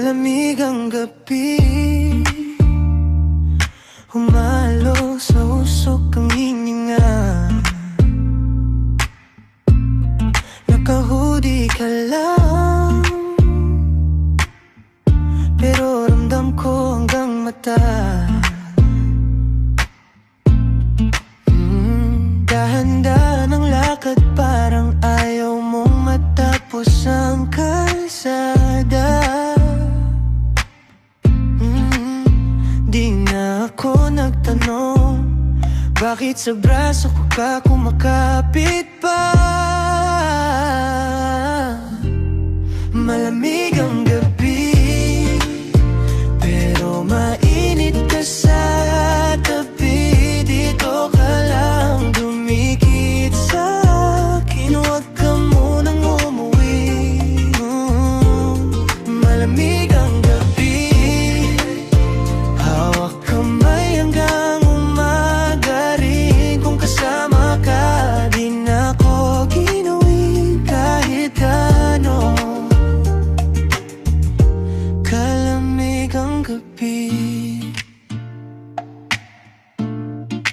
Malamig ang gabi, humalo sa usok ang hininga. Nakahudi ka lang, pero ramdam ko hanggang mata. Dahan-dahan ang lakad, parang ayaw mong matapos ang kalsada. Di na ako nagtanong, bakit sa braso ko ka kumakapit pa? Malamig ang gabi, pero mainit ka sa tabi. Dito ka lang dumikit sa akin, huwag ka munang umuwi. Malamig ang gabi, hawak kamay hanggang umaga rin. Kung kasama ka, di na ako ginawin kahit ano. Kalamig ang gabi,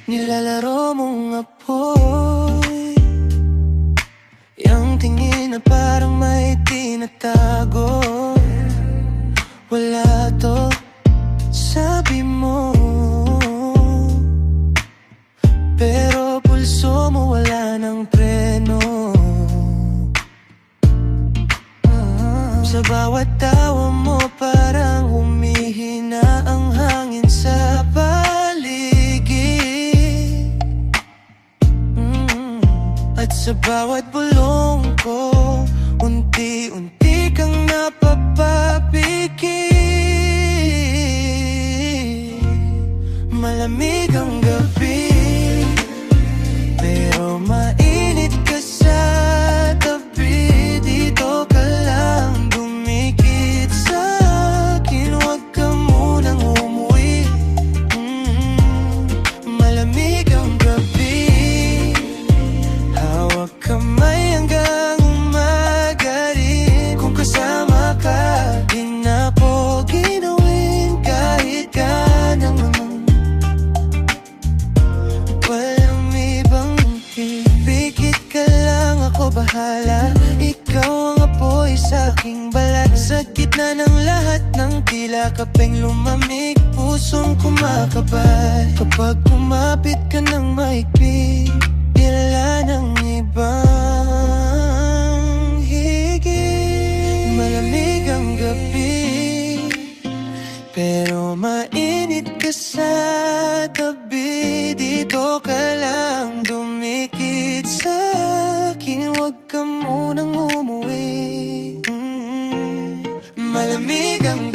nilalaro mong apoy, yung tingin na parang may tinatago. Wala to, sabi mo, pero pulso mo wala ng preno. Sa bawat tawa mo parang humihina ang hangin sa paligid. At sa bawat bulong ko, unti-unti kang napapapikit. Malamig ang gabi, pero mainit ka sa tabi. Dito ka lang dumikit sa akin, huwag ka munang umuwi. Malamig ang gabi, hawak kamay hanggang umaga rin. Kung kasama ka, di na ako ginawin kahit ganang naman. Walang ibang pikit ka lang, ako bahala. Ikaw ang apoy sa aking balat. Sa gitna ng lahat ng tila kapeng lumamig, pusong kumakabay. Kapag kumapit ka ng mahigpit, tila ng ibang higit. Malamig ang gabi, pero mainit ka sa tabi. Dito ka lang dumikit sa akin, huwag ka munang umuwi. Malamig ang